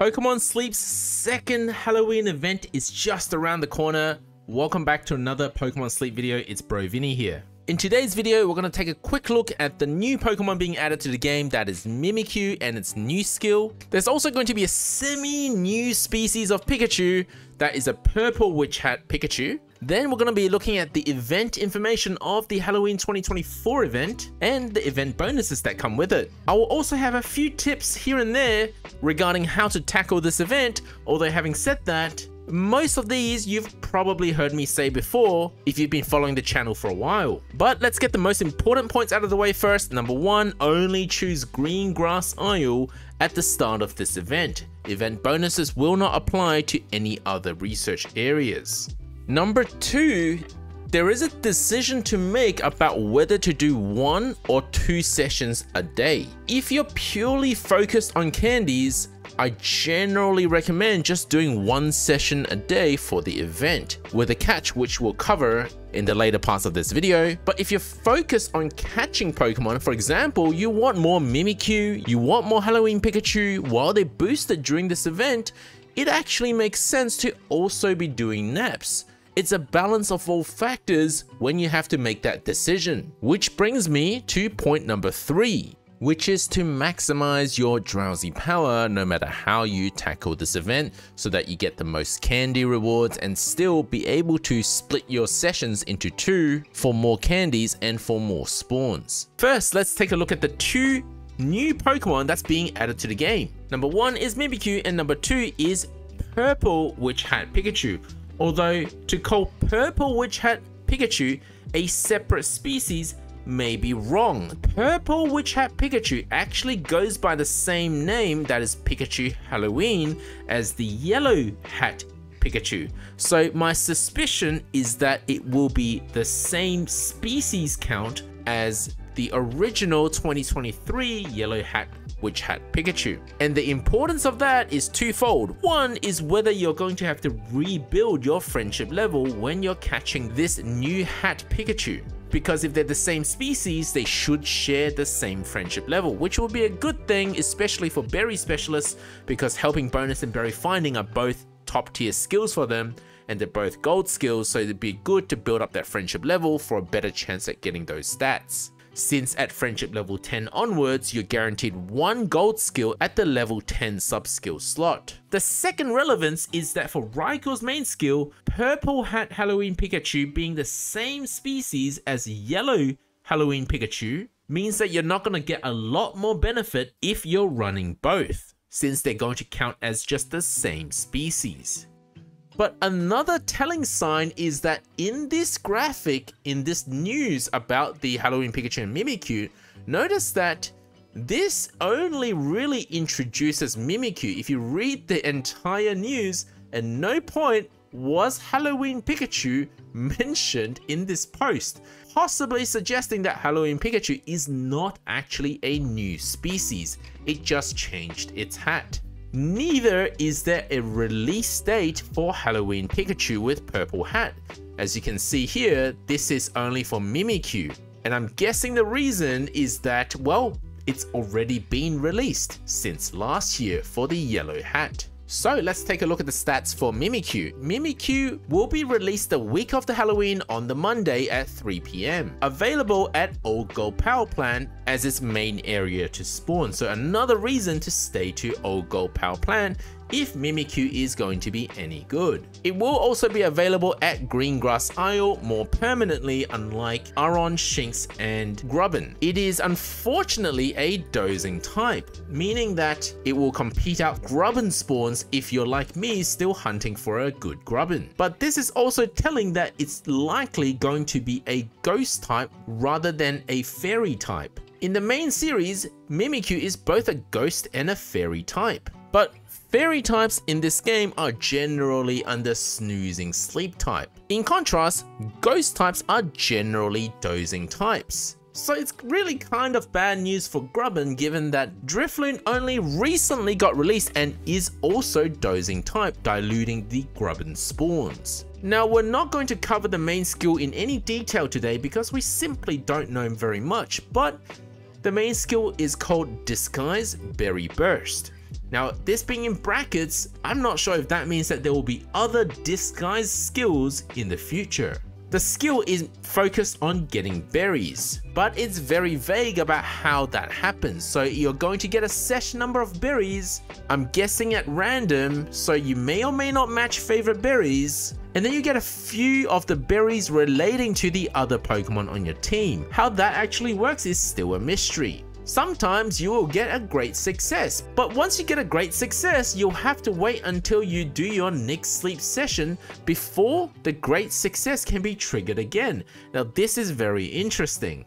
Pokemon Sleep's second Halloween event is just around the corner. Welcome back to another Pokemon Sleep video. It's Bro Vinny here. In today's video, we're going to take a quick look at the new Pokemon being added to the game, that is Mimikyu and its new skill. There's also going to be a semi-new species of Pikachu, that is a Purple Witch Hat Pikachu. Then we're going to be looking at the event information of the Halloween 2024 event and the event bonuses that come with it. I will also have a few tips here and there regarding how to tackle this event, although having said that, most of these you've probably heard me say before if you've been following the channel for a while. But let's get the most important points out of the way first. Number one, only choose Green Grass Isle at the start of this event. Event bonuses will not apply to any other research areas. Number two, there is a decision to make about whether to do 1 or 2 sessions a day. If you're purely focused on candies, I generally recommend just doing 1 session a day for the event, with a catch which we'll cover in the later parts of this video. But if you're focused on catching Pokemon, for example, you want more Mimikyu, you want more Halloween Pikachu while they're boosted during this event, it actually makes sense to also be doing naps. It's a balance of all factors when you have to make that decision. Which brings me to point number 3, which is to maximize your drowsy power no matter how you tackle this event so that you get the most candy rewards and still be able to split your sessions into 2 for more candies and for more spawns. First, let's take a look at the 2 new Pokemon that's being added to the game. Number 1 is Mimikyu and number 2 is Purple Witch Hat Pikachu. Although to call Purple Witch Hat Pikachu a separate species may be wrong. Purple Witch Hat Pikachu actually goes by the same name, that is Pikachu Halloween, as the Yellow Hat Pikachu. So my suspicion is that it will be the same species count as the original 2023 Yellow Hat Witch Hat Pikachu. And the importance of that is twofold. One is whether you're going to have to rebuild your friendship level when you're catching this new Hat Pikachu. Because if they're the same species, they should share the same friendship level, which will be a good thing, especially for berry specialists, because helping bonus and berry finding are both top tier skills for them, and they're both gold skills, so it'd be good to build up that friendship level for a better chance at getting those stats. Since at friendship level 10 onwards, you're guaranteed 1 gold skill at the level 10 sub-skill slot. The second relevance is that for Raikou's main skill, Purple Hat Halloween Pikachu being the same species as Yellow Halloween Pikachu means that you're not going to get a lot more benefit if you're running both, since they're going to count as just the same species. But another telling sign is that in this graphic, in this news about the Halloween Pikachu and Mimikyu, notice that this only really introduces Mimikyu. If you read the entire news, at no point was Halloween Pikachu mentioned in this post, possibly suggesting that Halloween Pikachu is not actually a new species, it just changed its hat. Neither is there a release date for Halloween Pikachu with Purple Hat. As you can see here, this is only for Mimikyu, and I'm guessing the reason is that, well, it's already been released since last year for the Yellow Hat. So let's take a look at the stats for Mimikyu. Mimikyu will be released the week after Halloween on the Monday at 3 PM. Available at Old Gold Power Plant as its main area to spawn. So another reason to stay to Old Gold Power Plant if Mimikyu is going to be any good. It will also be available at Green Grass Isle more permanently, unlike Aron, Shinx, and Grubbin. It is unfortunately a dozing type, meaning that it will compete out Grubbin spawns if you're like me still hunting for a good Grubbin. But this is also telling that it's likely going to be a ghost type rather than a fairy type. In the main series, Mimikyu is both a ghost and a fairy type. But fairy types in this game are generally under snoozing sleep type. In contrast, ghost types are generally dozing types. So it's really kind of bad news for Grubbin, given that Drifloon only recently got released and is also dozing type, diluting the Grubbin spawns. Now, we're not going to cover the main skill in any detail today because we simply don't know very much, but the main skill is called Disguise Berry Burst. Now, this being in brackets, I'm not sure if that means that there will be other disguised skills in the future. The skill is focused on getting berries, but it's very vague about how that happens. So you're going to get a set number of berries, I'm guessing at random, so you may or may not match favorite berries, and then you get a few of the berries relating to the other Pokemon on your team. How that actually works is still a mystery. Sometimes you will get a great success, but once you get a great success, you'll have to wait until you do your next sleep session before the great success can be triggered again. Now this is very interesting,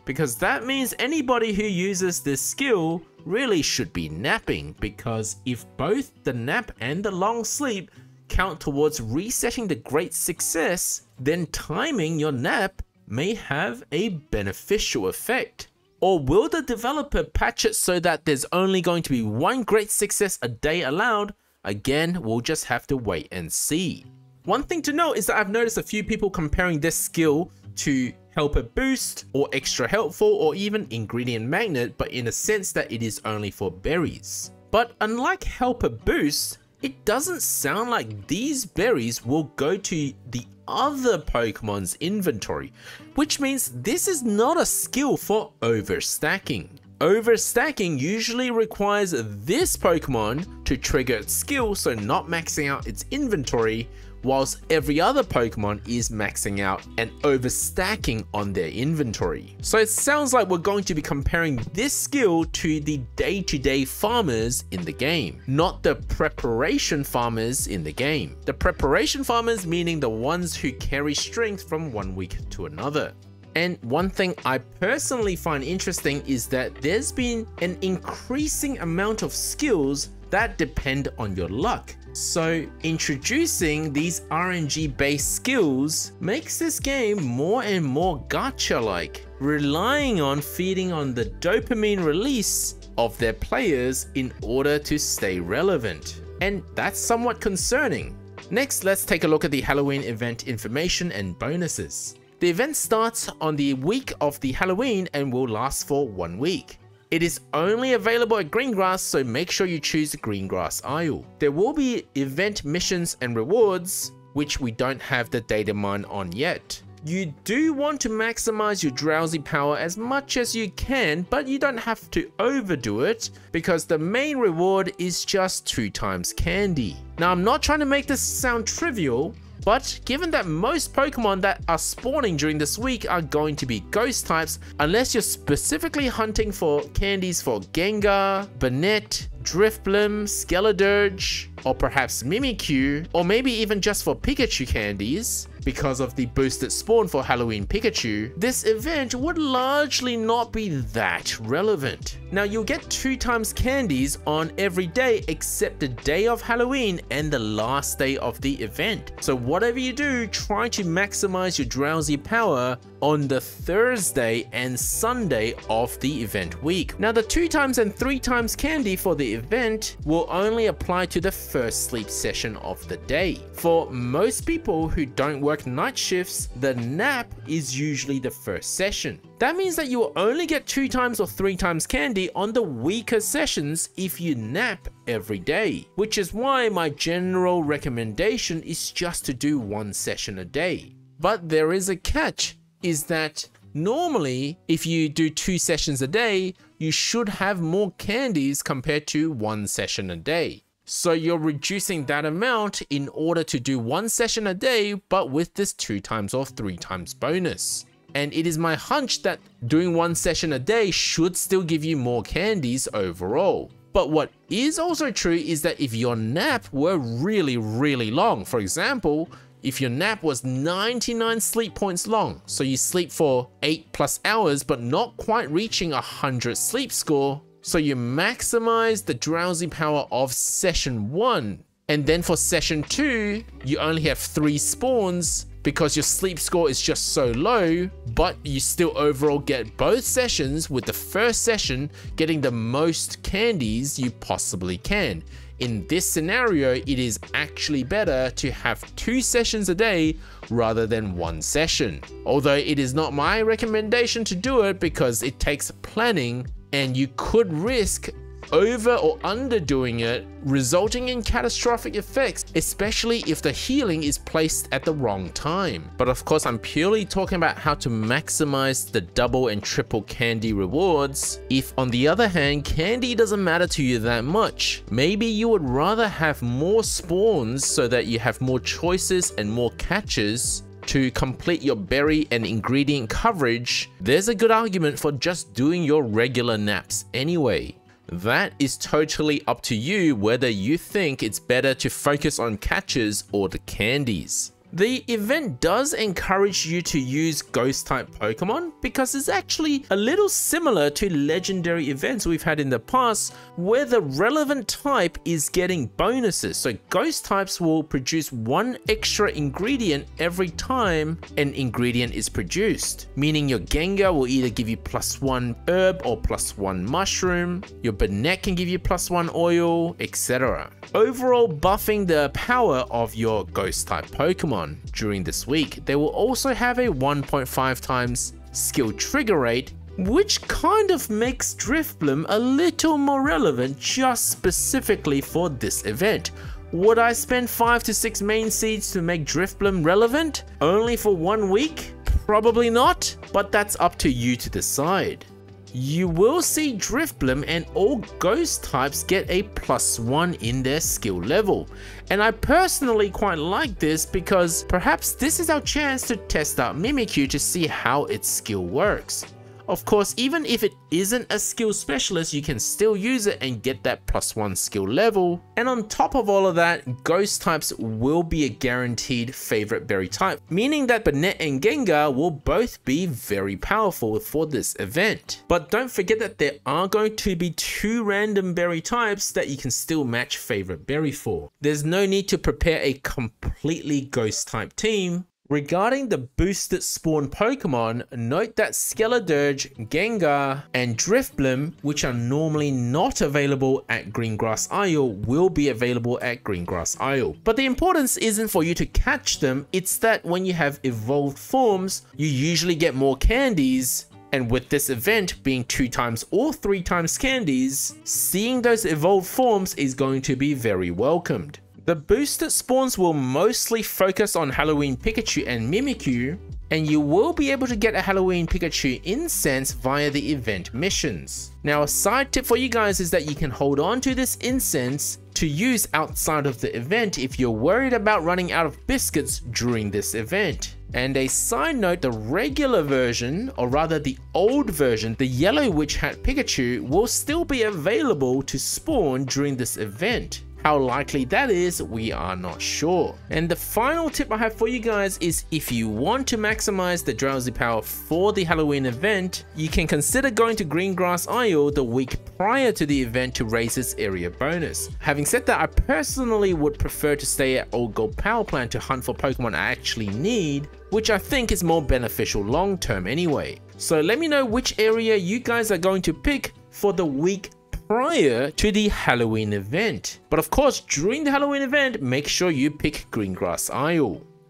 because that means anybody who uses this skill really should be napping, because if both the nap and the long sleep count towards resetting the great success, then timing your nap may have a beneficial effect. Or will the developer patch it so that there's only going to be one great success a day allowed? Again, we'll just have to wait and see. One thing to note is that I've noticed a few people comparing this skill to Helper Boost or Extra Helpful or even Ingredient Magnet, but in a sense that it is only for berries. But unlike Helper Boost, it doesn't sound like these berries will go to the other Pokemon's inventory, which means this is not a skill for overstacking. Overstacking usually requires this Pokemon to trigger its skill, so not maxing out its inventory, whilst every other Pokemon is maxing out and overstacking on their inventory. So it sounds like we're going to be comparing this skill to the day-to-day farmers in the game, not the preparation farmers in the game. The preparation farmers meaning the ones who carry strength from one week to another. And one thing I personally find interesting is that there's been an increasing amount of skills that depend on your luck. So introducing these RNG based skills makes this game more and more gacha-like, relying on feeding on the dopamine release of their players in order to stay relevant. And that's somewhat concerning. Next, let's take a look at the Halloween event information and bonuses. The event starts on the week of the Halloween and will last for 1 week. It is only available at Greengrass, so make sure you choose the Greengrass Isle. There will be event missions and rewards, which we don't have the data mine on yet. You do want to maximize your drowsy power as much as you can, but you don't have to overdo it, because the main reward is just 2 times candy. Now, I'm not trying to make this sound trivial, but given that most Pokemon that are spawning during this week are going to be ghost types, unless you're specifically hunting for candies for Gengar, Banette, Drifblim, Skeledirge, or perhaps Mimikyu, or maybe even just for Pikachu candies, because of the boosted spawn for Halloween Pikachu, this event would largely not be that relevant. Now, you'll get 2 times candies on every day except the day of Halloween and the last day of the event. So whatever you do, try to maximize your drowsy power on the Thursday and Sunday of the event week. Now, the 2 times and 3 times candy for the event will only apply to the first sleep session of the day. For most people who don't work night shifts, the nap is usually the first session. That means that you will only get 2 times or 3 times candy on the weaker sessions if you nap every day, which is why my general recommendation is just to do 1 session a day. But there is a catch, is that normally if you do 2 sessions a day, you should have more candies compared to 1 session a day. So you're reducing that amount in order to do 1 session a day, but with this 2 times or 3 times bonus. And it is my hunch that doing 1 session a day should still give you more candies overall. But what is also true is that if your nap were really long, for example, if your nap was 99 sleep points long, so you sleep for 8+ hours but not quite reaching 100 sleep score, so you maximize the drowsy power of session 1, and then for session 2, you only have 3 spawns because your sleep score is just so low, but you still overall get both sessions, with the first session getting the most candies you possibly can. In this scenario, it is actually better to have 2 sessions a day rather than 1 session. Although it is not my recommendation to do it because it takes planning and you could risk over or underdoing it, resulting in catastrophic effects, especially if the healing is placed at the wrong time. But of course, I'm purely talking about how to maximize the double and triple candy rewards. If on the other hand, candy doesn't matter to you that much, maybe you would rather have more spawns so that you have more choices and more catches to complete your berry and ingredient coverage, there's a good argument for just doing your regular naps anyway. That is totally up to you whether you think it's better to focus on catches or the candies. The event does encourage you to use ghost type Pokemon because it's actually a little similar to legendary events we've had in the past where the relevant type is getting bonuses. So ghost types will produce one extra ingredient every time an ingredient is produced, meaning your Gengar will either give you +1 herb or +1 mushroom, your Banette can give you +1 oil, etc. Overall buffing the power of your ghost type Pokemon. During this week, they will also have a 1.5 times skill trigger rate, which kind of makes Drifblim a little more relevant just specifically for this event. Would I spend 5 to 6 main seeds to make Drifblim relevant? Only for 1 week? Probably not, but that's up to you to decide. You will see Drifblim and all ghost types get a +1 in their skill level. And I personally quite like this because perhaps this is our chance to test out Mimikyu to see how its skill works. Of course, even if it isn't a skill specialist, you can still use it and get that +1 skill level. And on top of all of that, ghost types will be a guaranteed favorite berry type, meaning that Banette and Gengar will both be very powerful for this event. But don't forget that there are going to be 2 random berry types that you can still match favorite berry for. There's no need to prepare a completely ghost type team. Regarding the boosted spawn Pokemon, note that Skeledirge, Gengar, and Drifblim, which are normally not available at Greengrass Isle, will be available at Greengrass Isle. But the importance isn't for you to catch them, it's that when you have evolved forms, you usually get more candies. And with this event being 2 times or 3 times candies, seeing those evolved forms is going to be very welcomed. The boosted spawns will mostly focus on Halloween Pikachu and Mimikyu, and you will be able to get a Halloween Pikachu incense via the event missions. Now, a side tip for you guys is that you can hold on to this incense to use outside of the event if you're worried about running out of biscuits during this event. And a side note, the regular version, or rather the old version, the Yellow Witch Hat Pikachu, will still be available to spawn during this event. How likely that is, we are not sure. And the final tip I have for you guys is if you want to maximize the Drowsy power for the Halloween event, you can consider going to Greengrass Isle the week prior to the event to raise its area bonus. Having said that, I personally would prefer to stay at Old Gold Power Plant to hunt for Pokemon I actually need, which I think is more beneficial long term anyway. So let me know which area you guys are going to pick for the week prior to the Halloween event. But of course, during the Halloween event, make sure you pick Greengrass Isle.